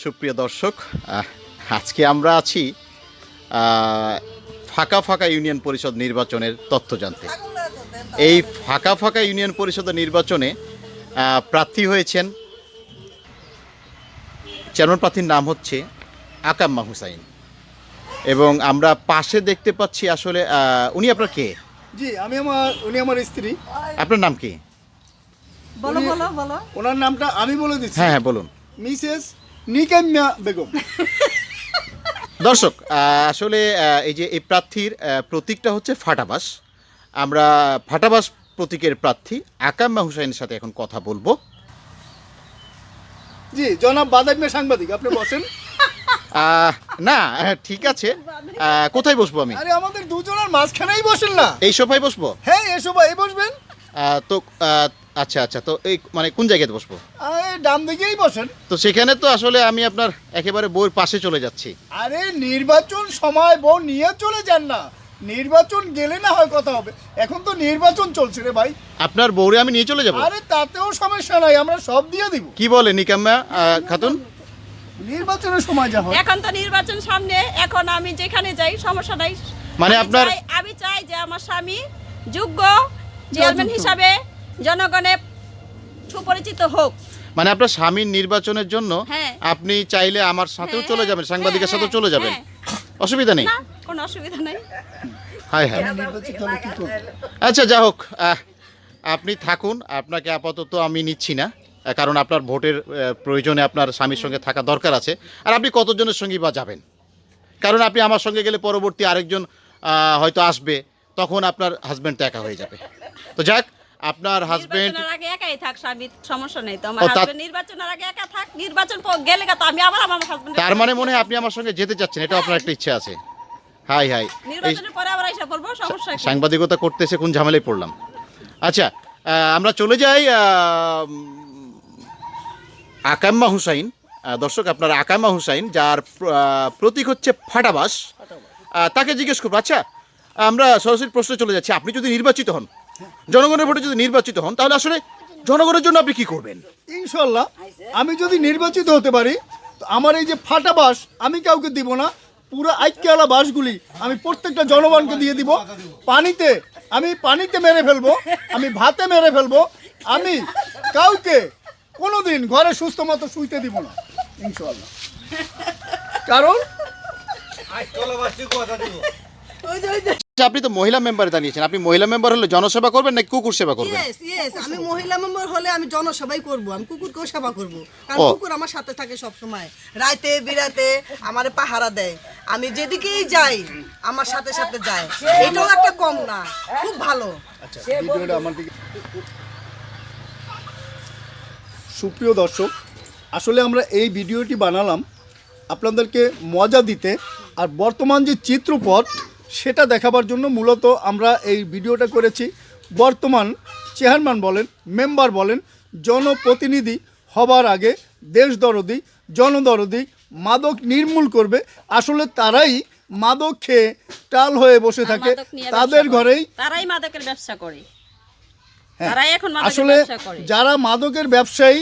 সুপ্রিয় দর্শক, আজকে আমরা আছি ফাঁকা ফাঁকা ইউনিয়ন পরিষদ নির্বাচনের তথ্য জানতে। এই ফাঁকা ফাঁকা ইউনিয়ন পরিষদ নির্বাচনে প্রার্থী হয়েছেন, চেয়ারম্যান প্রার্থীর নাম হচ্ছে আকাম্মা হুসাইন, এবং আমরা পাশে দেখতে পাচ্ছি আসলে উনি আপনার কে? জি, উনি আমার স্ত্রী। আপনার নাম কি? বলো বলো বলো। ওনার নামটা আমি বলে দিচ্ছি। হ্যাঁ হ্যাঁ বলুন। মিসেস নিকাম্মা বেগম। দর্শক, আসলে এই যে এই প্রার্থীর প্রতীকটা হচ্ছে ফাটাবাস। আমরা ফাটাবাস প্রতীকের প্রার্থী আকাম্মা হুসাইনের সাথে এখন কথা বলবো। জি, জনাব বাদাইমে সাংবাদিক, আপনি বসেন। না ঠিক আছে, কোথায় বসবো আমি? আরে আমাদের দুজনের মাঝখানেই বসেন না। এই সোফায় বসবো? হ্যাঁ, এসো এই বসবেন। তো আচ্ছা আচ্ছা, তো এই মানে কোন জায়গাতে বসবো? ডান দিকেই বসেন। তো সেখানে তো আসলে আমি আপনার একেবারে বউর পাশে চলে যাচ্ছি। আরে নির্বাচন সময় বউ নিয়ে চলে যান না, নির্বাচন গেলে না হয় কথা হবে। এখন তো নির্বাচন চলছে রে ভাই। আপনার বউরে আমি নিয়ে চলে যাব? আরে তাতেও সমস্যা নাই, আমরা সব দিয়ে দিব। কি বলে নিকাম্মা খাতুন? নির্বাচনের সময় যা হয়। এখন তো নির্বাচন সামনে, এখন আমি যেখানে যাই সমস্যা নাই। মানে আমি চাই যে আমার স্বামী যোগ্য চেয়ারম্যান হিসাবে জনগণের সুপরিচিত হোক। মানে আপনার স্বামীর নির্বাচনের জন্য হ্যাঁ। আপনি চাইলে আমার সাথেও হ্যাঁ, চলে যাবেন, সাংবাদিকের সাথেও চলে যাবেন, হ্যাঁ। অসুবিধা নেই? না, কোনো অসুবিধা নেই। High high. নির্বাচিত হলে কি করব? আচ্ছা যা হোক, আপনি থাকুন, আপনাকে আপাতত আমি নিচ্ছি না, কারণ আপনার ভোটের প্রয়োজনে আপনার স্বামীর সঙ্গে থাকা দরকার আছে। আর আপনি কতজনের সঙ্গেই বা যাবেন? কারণ আপনি আমার সঙ্গে গেলে পরবর্তী আরেকজন হয়তো আসবে, তখন আপনার হাজব্যান্ড তো একা হয়ে যাবে। তো যাক, আপনার হাজব্যান্ড নির্বাচনের আগে একাই থাক, স্বামী সমস্যা নেই তো। আমার হাজবেন্ড নির্বাচনের আগে একা থাক, নির্বাচন গেলে তো আমি আবার আমার হাজবেন্ড। তার মানে মনে হয় আপনি আমার সঙ্গে যেতে চাচ্ছেন, এটা আপনার একটা ইচ্ছা আছে। হাই হাই, নির্বাচনের পরে আবার এসে বলবো, সমস্যা কি? সাংবাদিকতা করতেছে কোন ঝামেলায় পড়লাম। আচ্ছা, আমরা চলে যাই আকাম্মা হুসাইন। দর্শক, আপনার আকাম্মা হুসাইন, যার প্রতীক হচ্ছে ফাটাবাস, তাকে জিজ্ঞেস করবো। আচ্ছা, আমরা সরাসরি প্রশ্নে চলে যাচ্ছি। আপনি যদি নির্বাচিত হন, জনগণের ভোটে যদি নির্বাচিত হন, তাহলে আসলে জনগণের জন্য আপনি কি করবেন? ইনশাল্লাহ আমি যদি নির্বাচিত হতে পারি, তো আমার এই যে ফাটা বাস আমি কাউকে দিব না। পুরো আইক্যওয়ালা বাসগুলি আমি প্রত্যেকটা জনগণকে দিয়ে দিব। পানিতে মেরে ফেলবো, আমি ভাতে মেরে ফেলবো। আমি কাউকে কোনোদিন ঘরে সুস্থ মতো শুইতে দিব না ইনশাল্লাহ। কারণ আপনি তো মহিলা মেম্বারে দাঁড়িয়েছেন, আপনি মহিলা মেম্বার হলে জনসেবা করবেন নাকি কুকুর সেবা করবেন? আমি মহিলা মেম্বার হলে আমি জনসেবাই করব, আমি কুকুরকেও সেবা করব। কারণ কুকুর আমার সাথে থাকে সব সময়, রাতে বিরাতে আমারে পাহারা দেয়। আমি যেদিকেই যাই আমার সাথে সাথে যায়, এটাও একটা কম না, খুব ভালো। আচ্ছা, ভিডিওটা আমার দিকে। সুপ্রিয় দর্শক, আসলে আমরা এই ভিডিওটি বানালাম আপনাদেরকে মজা দিতে, আর বর্তমান যে চিত্রপট সেটা দেখাবার জন্য মূলত আমরা এই ভিডিওটা করেছি। বর্তমান চেয়ারম্যান বলেন, মেম্বার বলেন, জনপ্রতিনিধি হবার আগে দেশদরদি, জনদরদি, মাদক নির্মূল করবে, আসলে তারাই মাদক খেয়ে টাল হয়ে বসে থাকে। তাদের ঘরেই তারাই মাদকের ব্যবসা করে। হ্যাঁ, তারাই এখন মাদকের আসলে ব্যবসা করে। যারা মাদকের ব্যবসায়ী,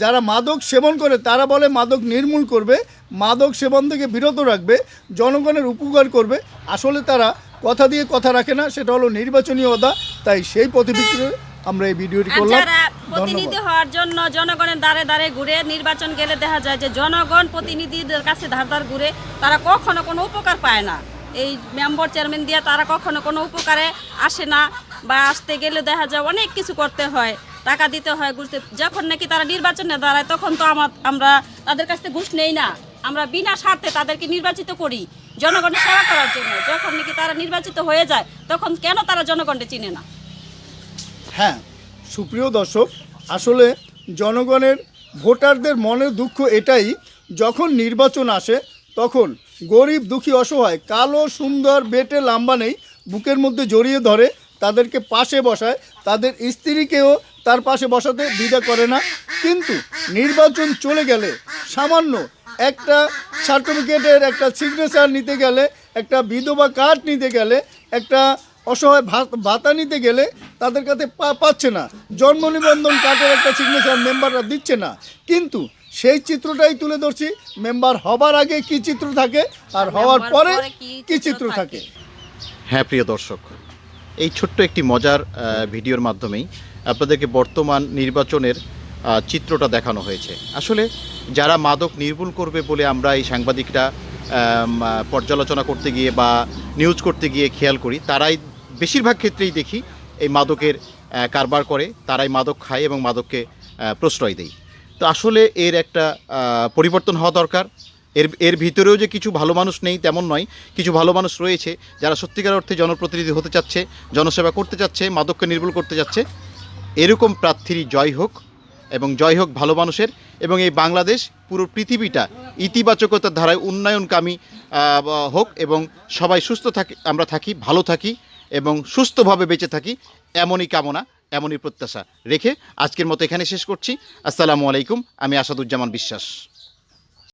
যারা মাদক সেবন করে, তারা বলে মাদক নির্মূল করবে, মাদক সেবন থেকে বিরত রাখবে, জনগণের উপকার করবে। আসলে তারা কথা দিয়ে কথা রাখে না, সেটা হলো নির্বাচনী ওয়াদা। তাই সেই প্রতিবিপ্লবে আমরা এই ভিডিওটি আর করলাম। যারা প্রতিনিধি ধন্যবাদ। হওয়ার জন্য জনগণের দ্বারে দ্বারে ঘুরে, নির্বাচন গেলে দেখা যায় যে জনগণ প্রতিনিধিদের কাছে ধার ধার ঘুরে, তারা কখনো কোনো উপকার পায় না। এই মেম্বার চেয়ারম্যান দিয়ে তারা কখনো কোনো উপকারে আসে না, বা আসতে গেলে দেখা যায় অনেক কিছু করতে হয়, টাকা দিতে হয়, ঘুরতে। যখন নাকি তারা নির্বাচনে দাঁড়ায়, তখন তো আমরা তাদের কাছ থেকে ঘুষ নেই না, আমরা বিনা স্বার্থে তাদেরকে নির্বাচিত করি জনগণের সেবা করার জন্য। যখন নাকি তারা নির্বাচিত হয়ে যায়, তখন কেন তারা জনগণকে চিনে না? হ্যাঁ, সুপ্রিয় দর্শক, আসলে জনগণের ভোটারদের মনের দুঃখ এটাই, যখন নির্বাচন আসে তখন গরিব দুঃখী অসহায়, কালো সুন্দর বেটে লাম্বা নেই, বুকের মধ্যে জড়িয়ে ধরে, তাদেরকে পাশে বসায়, তাদের স্ত্রীকেও তার পাশে বসাতে দ্বিধা করে না। কিন্তু নির্বাচন চলে গেলে সামান্য একটা সার্টিফিকেটের একটা সিগনেচার নিতে গেলে, একটা বিধবা কার্ড নিতে গেলে, একটা অসহায় ভাতা নিতে গেলে তাদের কাছে পাচ্ছে না। জন্ম নিবন্ধন কার্ডের একটা সিগনেচার মেম্বাররা দিচ্ছে না। কিন্তু সেই চিত্রটাই তুলে ধরছি। মেম্বার হবার আগে কি চিত্র থাকে আর হওয়ার পরে কি চিত্র থাকে। হ্যাঁ প্রিয় দর্শক, এই ছোট্ট একটি মজার ভিডিওর মাধ্যমেই আপনাদেরকে বর্তমান নির্বাচনের চিত্রটা দেখানো হয়েছে। আসলে যারা মাদক নির্মূল করবে বলে আমরা এই সাংবাদিকরা পর্যালোচনা করতে গিয়ে বা নিউজ করতে গিয়ে খেয়াল করি, তারাই বেশিরভাগ ক্ষেত্রেই দেখি এই মাদকের কারবার করে, তারাই মাদক খায় এবং মাদককে প্রশ্রয় দেয়। তো আসলে এর একটা পরিবর্তন হওয়া দরকার। এর ভিতরেও যে কিছু ভালো মানুষ নেই তেমন নয়, কিছু ভালো মানুষ রয়েছে যারা সত্যিকার অর্থে জনপ্রতিনিধি হতে চাচ্ছে, জনসেবা করতে চাচ্ছে, মাদককে নির্মূল করতে যাচ্ছে। এরকম প্রার্থীরই জয় হোক এবং জয় হোক ভালো মানুষের, এবং এই বাংলাদেশ পুরো পৃথিবীটা ইতিবাচকতার ধারায় উন্নয়নকামী হোক এবং সবাই সুস্থ থাকি, আমরা থাকি, ভালো থাকি এবং সুস্থভাবে বেঁচে থাকি, এমনই কামনা, এমনই প্রত্যাশা রেখে আজকের মতো এখানে শেষ করছি। আসসালামু আলাইকুম। আমি আসাদুজ্জামান বিশ্বাস।